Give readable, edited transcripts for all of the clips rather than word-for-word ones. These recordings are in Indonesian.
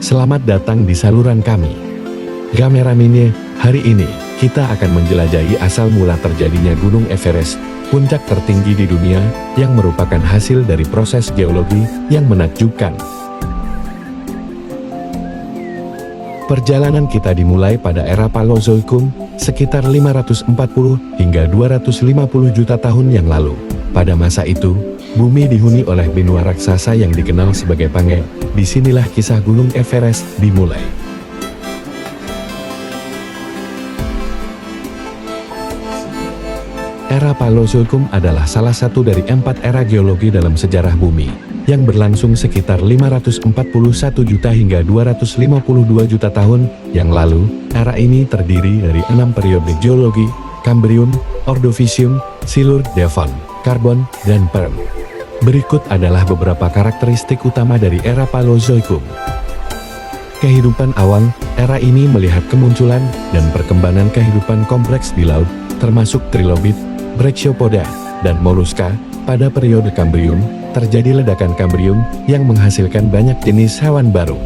Selamat datang di saluran kami. Gameramine, hari ini, kita akan menjelajahi asal mula terjadinya Gunung Everest, puncak tertinggi di dunia, yang merupakan hasil dari proses geologi yang menakjubkan. Perjalanan kita dimulai pada era Paleozoikum, sekitar 540 hingga 250 juta tahun yang lalu. Pada masa itu, bumi dihuni oleh benua raksasa yang dikenal sebagai Pangaea. Disinilah kisah Gunung Everest dimulai. Era Paleozoikum adalah salah satu dari 4 era geologi dalam sejarah bumi, yang berlangsung sekitar 541 juta hingga 252 juta tahun yang lalu. Era ini terdiri dari 6 periode geologi: Kambrium, Ordovisium, Silur, Devon, Karbon, dan Perm. Berikut adalah beberapa karakteristik utama dari era Paleozoikum. Kehidupan awal, era ini melihat kemunculan dan perkembangan kehidupan kompleks di laut, termasuk trilobit, brachiopoda, dan moluska. Pada periode Kambrium, terjadi ledakan Kambrium yang menghasilkan banyak jenis hewan baru.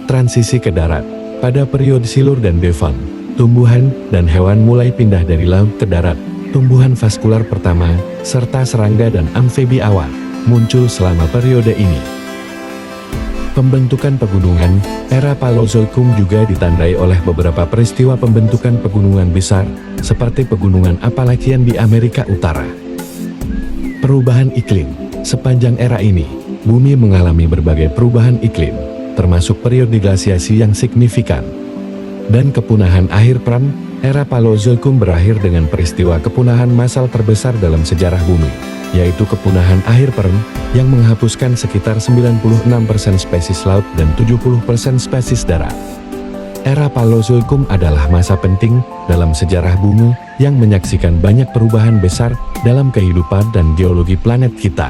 Transisi ke darat, pada periode Silur dan Devon, tumbuhan dan hewan mulai pindah dari laut ke darat. Tumbuhan vaskular pertama, serta serangga dan amfibi awal, muncul selama periode ini. Pembentukan pegunungan, era Paleozoikum juga ditandai oleh beberapa peristiwa pembentukan pegunungan besar, seperti pegunungan Appalachian di Amerika Utara. Perubahan iklim, sepanjang era ini, bumi mengalami berbagai perubahan iklim, termasuk periode glasiasi yang signifikan. Dan kepunahan akhir Perm, era Paleozoikum berakhir dengan peristiwa kepunahan massal terbesar dalam sejarah bumi, yaitu kepunahan akhir Perm, yang menghapuskan sekitar 96% spesies laut dan 70% spesies darat. Era Paleozoikum adalah masa penting dalam sejarah bumi, yang menyaksikan banyak perubahan besar dalam kehidupan dan geologi planet kita.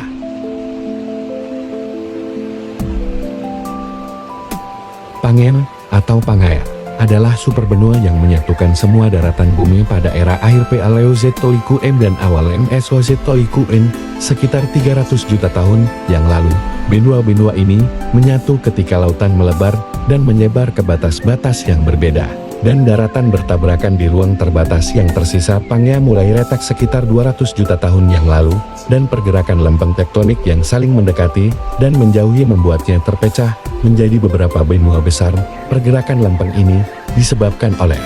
Pangaea atau Pangaea adalah superbenua yang menyatukan semua daratan bumi pada era akhir Paleozoikum dan awal Mesozoikum, sekitar 300 juta tahun yang lalu. Benua-benua ini menyatu ketika lautan melebar dan menyebar ke batas-batas yang berbeda, dan daratan bertabrakan di ruang terbatas yang tersisa. Pangaea mulai retak sekitar 200 juta tahun yang lalu, dan pergerakan lempeng tektonik yang saling mendekati dan menjauhi membuatnya terpecah menjadi beberapa benua besar. Pergerakan lempeng ini disebabkan oleh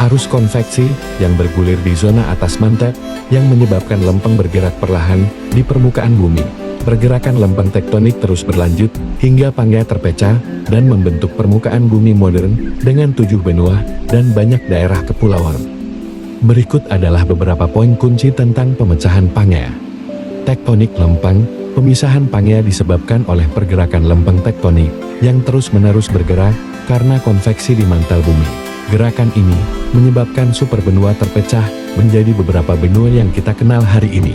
arus konveksi yang bergulir di zona atas mantek, yang menyebabkan lempeng bergerak perlahan di permukaan bumi. Pergerakan lempeng tektonik terus berlanjut hingga Pangaea terpecah dan membentuk permukaan bumi modern dengan 7 benua dan banyak daerah kepulauan. Berikut adalah beberapa poin kunci tentang pemecahan Pangaea. Tektonik lempeng. Pemisahan Pangaea disebabkan oleh pergerakan lempeng tektonik yang terus-menerus bergerak karena konveksi di mantel bumi. Gerakan ini menyebabkan superbenua terpecah menjadi beberapa benua yang kita kenal hari ini.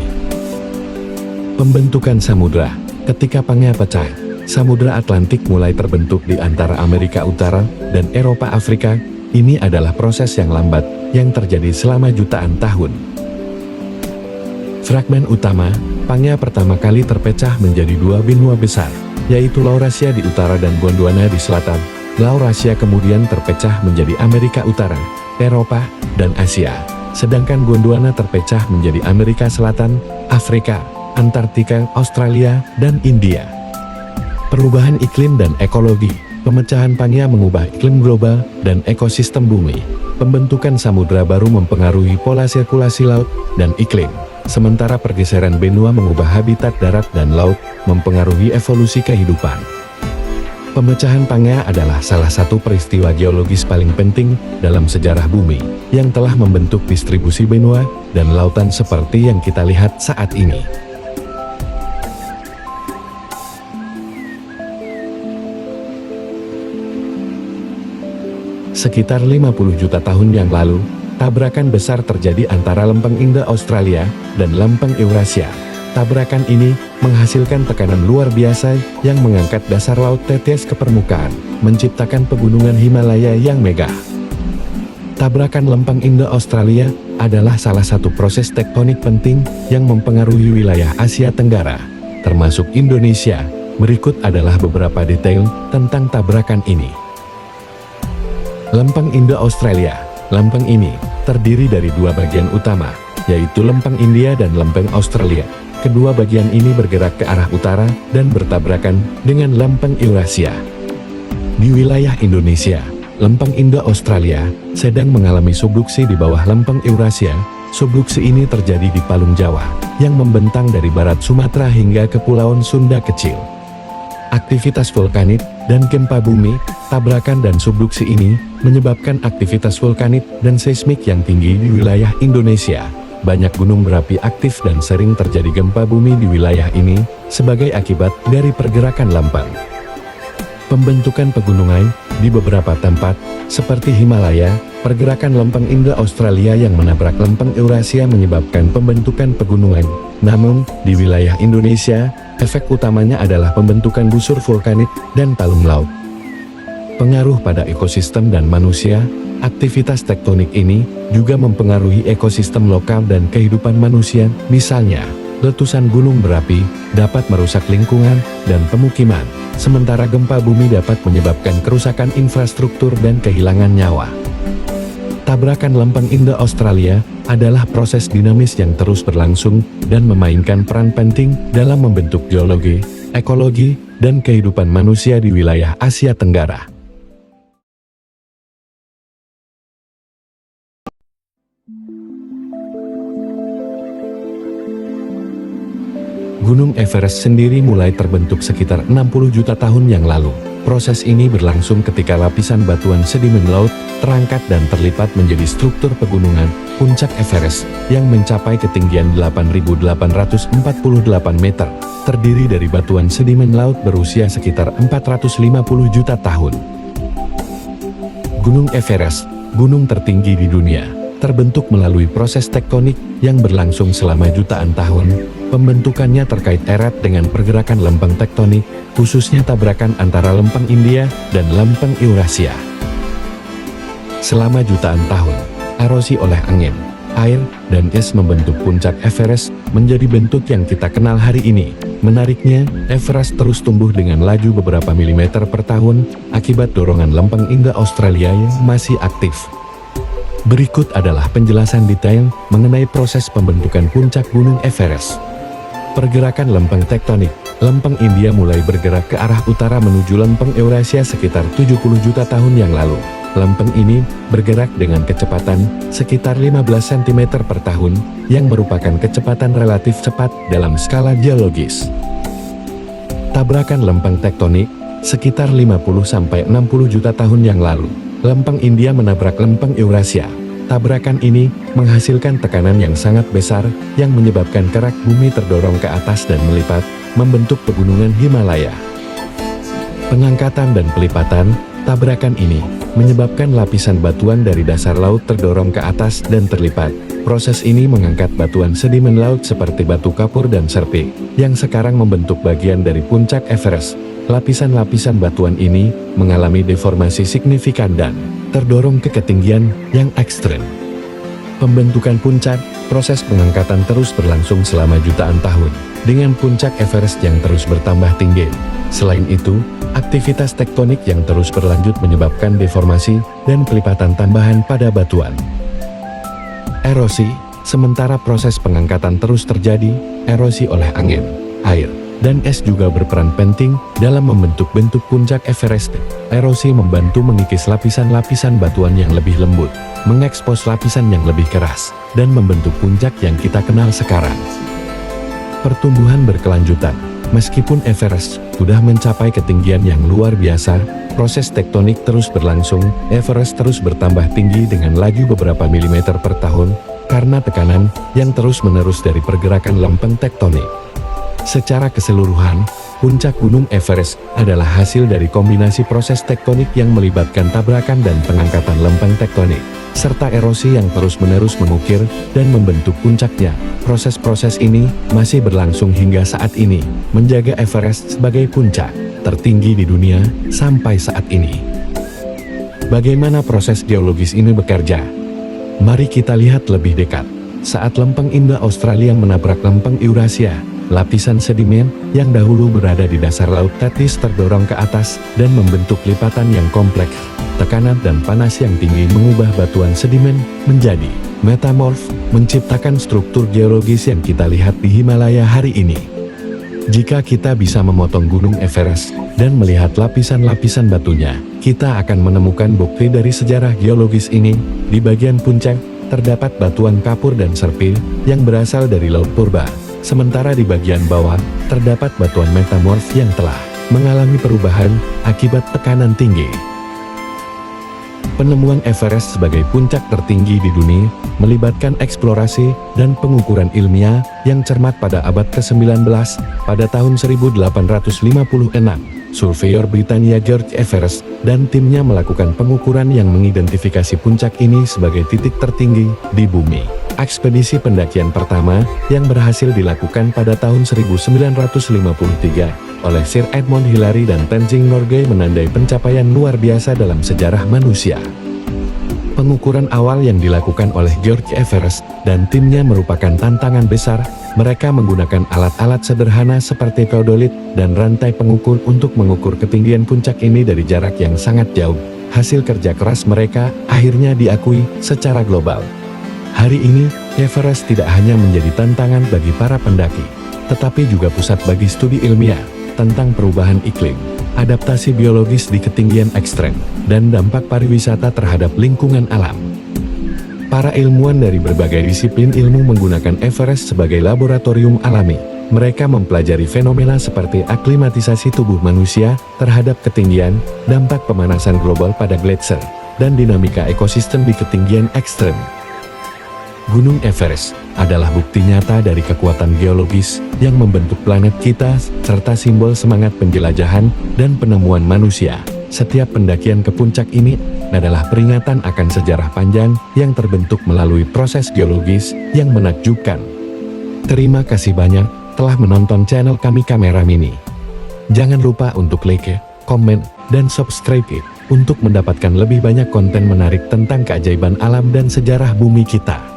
Pembentukan samudra. Ketika Pangaea pecah, Samudra Atlantik mulai terbentuk di antara Amerika Utara dan Eropa Afrika. Ini adalah proses yang lambat yang terjadi selama jutaan tahun. Fragmen utama, Pangaea pertama kali terpecah menjadi 2 benua besar, yaitu Laurasia di utara dan Gondwana di selatan. Laurasia kemudian terpecah menjadi Amerika Utara, Eropa, dan Asia, sedangkan Gondwana terpecah menjadi Amerika Selatan, Afrika, Antartika, Australia, dan India. Perubahan iklim dan ekologi. Pemecahan Pangaea mengubah iklim global dan ekosistem bumi. Pembentukan samudra baru mempengaruhi pola sirkulasi laut dan iklim, sementara pergeseran benua mengubah habitat darat dan laut, mempengaruhi evolusi kehidupan. Pemecahan Pangaea adalah salah satu peristiwa geologis paling penting dalam sejarah bumi, yang telah membentuk distribusi benua dan lautan seperti yang kita lihat saat ini. Sekitar 50 juta tahun yang lalu, tabrakan besar terjadi antara lempeng Indo-Australia dan lempeng Eurasia. Tabrakan ini menghasilkan tekanan luar biasa yang mengangkat dasar laut tetes ke permukaan, menciptakan pegunungan Himalaya yang megah. Tabrakan lempeng Indo-Australia adalah salah satu proses tektonik penting yang mempengaruhi wilayah Asia Tenggara, termasuk Indonesia. Berikut adalah beberapa detail tentang tabrakan ini. Lempeng Indo-Australia. Lempeng ini terdiri dari dua bagian utama, yaitu lempeng India dan lempeng Australia. Kedua bagian ini bergerak ke arah utara dan bertabrakan dengan lempeng Eurasia. Di wilayah Indonesia, lempeng Indo-Australia sedang mengalami subduksi di bawah lempeng Eurasia. Subduksi ini terjadi di Palung Jawa, yang membentang dari barat Sumatera hingga Kepulauan Sunda kecil. Aktivitas vulkanik dan gempa bumi, tabrakan dan subduksi ini menyebabkan aktivitas vulkanik dan seismik yang tinggi di wilayah Indonesia. Banyak gunung berapi aktif dan sering terjadi gempa bumi di wilayah ini sebagai akibat dari pergerakan lempeng. Pembentukan pegunungan di beberapa tempat seperti Himalaya, pergerakan lempeng Indo-Australia yang menabrak lempeng Eurasia menyebabkan pembentukan pegunungan. Namun, di wilayah Indonesia, efek utamanya adalah pembentukan busur vulkanik dan palung laut. Pengaruh pada ekosistem dan manusia. Aktivitas tektonik ini juga mempengaruhi ekosistem lokal dan kehidupan manusia. Misalnya, letusan gunung berapi dapat merusak lingkungan dan pemukiman, sementara gempa bumi dapat menyebabkan kerusakan infrastruktur dan kehilangan nyawa. Tabrakan lempeng Indo-Australia adalah proses dinamis yang terus berlangsung dan memainkan peran penting dalam membentuk geologi, ekologi, dan kehidupan manusia di wilayah Asia Tenggara. Gunung Everest sendiri mulai terbentuk sekitar 60 juta tahun yang lalu. Proses ini berlangsung ketika lapisan batuan sedimen laut terangkat dan terlipat menjadi struktur pegunungan Puncak Everest yang mencapai ketinggian 8.848 meter, terdiri dari batuan sedimen laut berusia sekitar 450 juta tahun. Gunung Everest, gunung tertinggi di dunia, terbentuk melalui proses tektonik yang berlangsung selama jutaan tahun. Pembentukannya terkait erat dengan pergerakan lempeng tektonik, khususnya tabrakan antara lempeng India dan lempeng Eurasia. Selama jutaan tahun, erosi oleh angin, air, dan es membentuk puncak Everest menjadi bentuk yang kita kenal hari ini. Menariknya, Everest terus tumbuh dengan laju beberapa milimeter per tahun akibat dorongan lempeng Indo-Australia yang masih aktif. Berikut adalah penjelasan detail mengenai proses pembentukan puncak Gunung Everest. Pergerakan lempeng tektonik. Lempeng India mulai bergerak ke arah utara menuju lempeng Eurasia sekitar 70 juta tahun yang lalu. Lempeng ini bergerak dengan kecepatan sekitar 15 cm per tahun, yang merupakan kecepatan relatif cepat dalam skala geologis. Tabrakan lempeng tektonik. Sekitar 50-60 juta tahun yang lalu, lempeng India menabrak lempeng Eurasia. Tabrakan ini menghasilkan tekanan yang sangat besar yang menyebabkan kerak bumi terdorong ke atas dan melipat, membentuk pegunungan Himalaya. Pengangkatan dan pelipatan. Tabrakan ini menyebabkan lapisan batuan dari dasar laut terdorong ke atas dan terlipat. Proses ini mengangkat batuan sedimen laut seperti batu kapur dan serpik, yang sekarang membentuk bagian dari puncak Everest. Lapisan-lapisan batuan ini mengalami deformasi signifikan dan terdorong ke ketinggian yang ekstrem. Pembentukan puncak. Proses pengangkatan terus berlangsung selama jutaan tahun, dengan puncak Everest yang terus bertambah tinggi. Selain itu, aktivitas tektonik yang terus berlanjut menyebabkan deformasi dan pelipatan tambahan pada batuan. Erosi. Sementara proses pengangkatan terus terjadi, erosi oleh angin, air, dan es juga berperan penting dalam membentuk bentuk puncak Everest. Erosi membantu mengikis lapisan-lapisan batuan yang lebih lembut, mengekspos lapisan yang lebih keras, dan membentuk puncak yang kita kenal sekarang. Pertumbuhan berkelanjutan. Meskipun Everest sudah mencapai ketinggian yang luar biasa, proses tektonik terus berlangsung. Everest terus bertambah tinggi dengan laju beberapa milimeter per tahun, karena tekanan yang terus-menerus dari pergerakan lempeng tektonik. Secara keseluruhan, puncak Gunung Everest adalah hasil dari kombinasi proses tektonik yang melibatkan tabrakan dan pengangkatan lempeng tektonik, serta erosi yang terus-menerus mengukir dan membentuk puncaknya. Proses-proses ini masih berlangsung hingga saat ini, menjaga Everest sebagai puncak tertinggi di dunia sampai saat ini. Bagaimana proses geologis ini bekerja? Mari kita lihat lebih dekat. Saat lempeng India Australia menabrak lempeng Eurasia, lapisan sedimen yang dahulu berada di dasar laut Tethys terdorong ke atas dan membentuk lipatan yang kompleks. Tekanan dan panas yang tinggi mengubah batuan sedimen menjadi metamorf, menciptakan struktur geologis yang kita lihat di Himalaya hari ini. Jika kita bisa memotong Gunung Everest dan melihat lapisan-lapisan batunya, kita akan menemukan bukti dari sejarah geologis ini. Di bagian puncak, terdapat batuan kapur dan serpil yang berasal dari Laut Purba. Sementara di bagian bawah, terdapat batuan metamorf yang telah mengalami perubahan akibat tekanan tinggi. Penemuan Everest sebagai puncak tertinggi di dunia melibatkan eksplorasi dan pengukuran ilmiah yang cermat pada abad ke-19. Pada tahun 1856, surveyor Britania George Everest dan timnya melakukan pengukuran yang mengidentifikasi puncak ini sebagai titik tertinggi di bumi. Ekspedisi pendakian pertama yang berhasil dilakukan pada tahun 1953 oleh Sir Edmund Hillary dan Tenzing Norgay menandai pencapaian luar biasa dalam sejarah manusia. Pengukuran awal yang dilakukan oleh George Everest dan timnya merupakan tantangan besar. Mereka menggunakan alat-alat sederhana seperti teodolit dan rantai pengukur untuk mengukur ketinggian puncak ini dari jarak yang sangat jauh. Hasil kerja keras mereka akhirnya diakui secara global. Hari ini, Everest tidak hanya menjadi tantangan bagi para pendaki, tetapi juga pusat bagi studi ilmiah tentang perubahan iklim, adaptasi biologis di ketinggian ekstrem, dan dampak pariwisata terhadap lingkungan alam. Para ilmuwan dari berbagai disiplin ilmu menggunakan Everest sebagai laboratorium alami. Mereka mempelajari fenomena seperti aklimatisasi tubuh manusia terhadap ketinggian, dampak pemanasan global pada gletser, dan dinamika ekosistem di ketinggian ekstrem. Gunung Everest adalah bukti nyata dari kekuatan geologis yang membentuk planet kita, serta simbol semangat penjelajahan dan penemuan manusia. Setiap pendakian ke puncak ini adalah peringatan akan sejarah panjang yang terbentuk melalui proses geologis yang menakjubkan. Terima kasih banyak telah menonton channel kami Kamera Mini. Jangan lupa untuk like, komen, dan subscribe untuk mendapatkan lebih banyak konten menarik tentang keajaiban alam dan sejarah bumi kita.